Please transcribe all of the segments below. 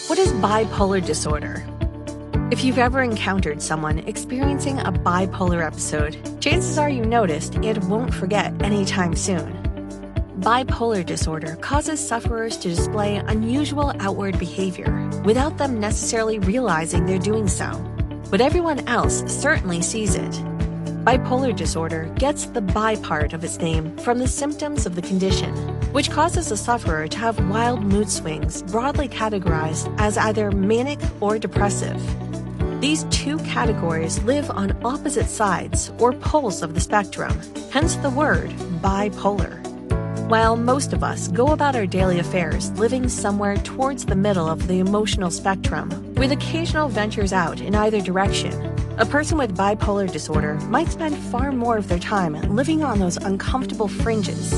What is bipolar disorder? If you've ever encountered someone experiencing a bipolar episode, chances are you noticed and won't forget anytime soon. Bipolar disorder causes sufferers to display unusual outward behavior without them necessarily realizing they're doing so, but everyone else certainly sees it. Bipolar disorder gets the bi part of its name from the symptoms of the condition, which causes the sufferer to have wild mood swings broadly categorized as either manic or depressive. These two categories live on opposite sides or poles of the spectrum, hence the word bipolar. While most of us go about our daily affairs living somewhere towards the middle of the emotional spectrum, with occasional ventures out in either direction, a person with bipolar disorder might spend far more of their time living on those uncomfortable fringes.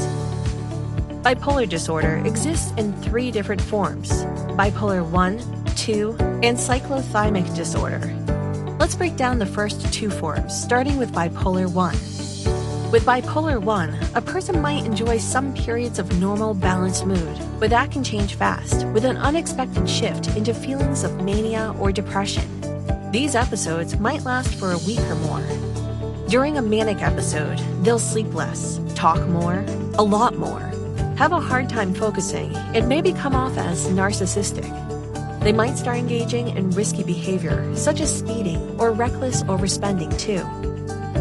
Bipolar disorder exists in 3 different forms: Bipolar I, II, and Cyclothymic Disorder. Let's break down the first 2 forms, starting with Bipolar I. With Bipolar I, a person might enjoy some periods of normal, balanced mood, but that can change fast, with an unexpected shift into feelings of mania or depression. These episodes might last for a week or more. During a manic episode, they'll sleep less, talk more, a lot more, have a hard time focusing, and maybe come off as narcissistic. They might start engaging in risky behavior, such as speeding or reckless overspending too.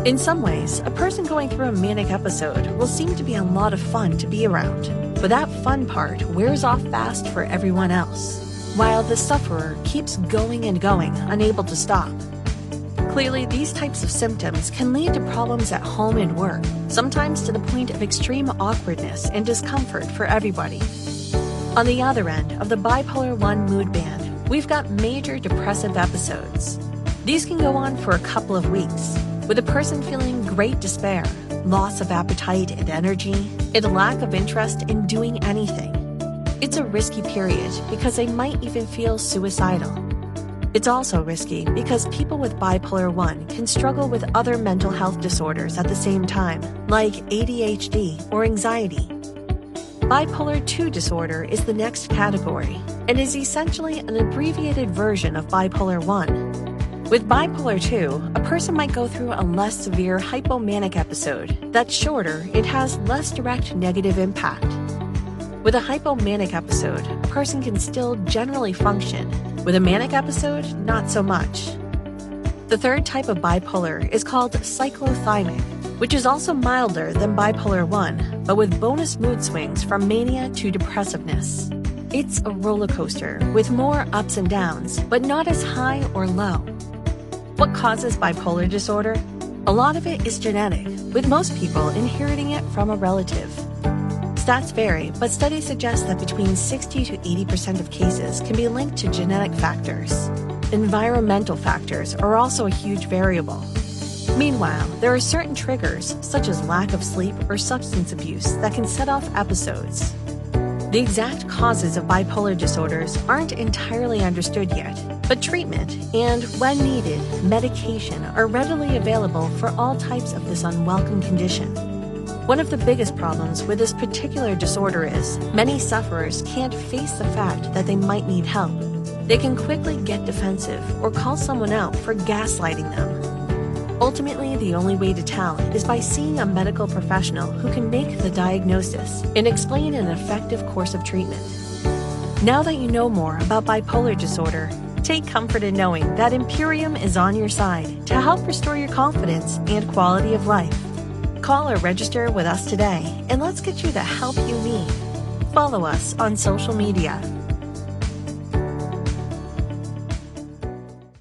In some ways, a person going through a manic episode will seem to be a lot of fun to be around, but that fun part wears off fast for everyone else, while the sufferer keeps going and going, unable to stop. Clearly, these types of symptoms can lead to problems at home and work, sometimes to the point of extreme awkwardness and discomfort for everybody. On the other end of the Bipolar I mood band, we've got major depressive episodes. These can go on for a couple of weeks, with a person feeling great despair, loss of appetite and energy, and a lack of interest in doing anything. It's a risky period because they might even feel suicidal. It's also risky because people with Bipolar I can struggle with other mental health disorders at the same time, like ADHD or anxiety. Bipolar II disorder is the next category and is essentially an abbreviated version of Bipolar I. With Bipolar II, a person might go through a less severe hypomanic episode. That's shorter, it has less direct negative impact. With a hypomanic episode, a person can still generally function. With a manic episode, not so much. The third type of bipolar is called cyclothymic, which is also milder than Bipolar I, but with bonus mood swings from mania to depressiveness. It's a roller coaster with more ups and downs, but not as high or low. What causes bipolar disorder? A lot of it is genetic, with most people inheriting it from a relative. Stats vary, but studies suggest that between 60 to 80% of cases can be linked to genetic factors. Environmental factors are also a huge variable. Meanwhile, there are certain triggers, such as lack of sleep or substance abuse, that can set off episodes. The exact causes of bipolar disorders aren't entirely understood yet, but treatment and, when needed, medication are readily available for all types of this unwelcome condition. One of the biggest problems with this particular disorder is many sufferers can't face the fact that they might need help. They can quickly get defensive or call someone out for gaslighting them. Ultimately, the only way to tell is by seeing a medical professional who can make the diagnosis and explain an effective course of treatment. Now that you know more about bipolar disorder, take comfort in knowing that Impireum is on your side to help restore your confidence and quality of life. Call or register with us today, and let's get you the help you need. Follow us on social media.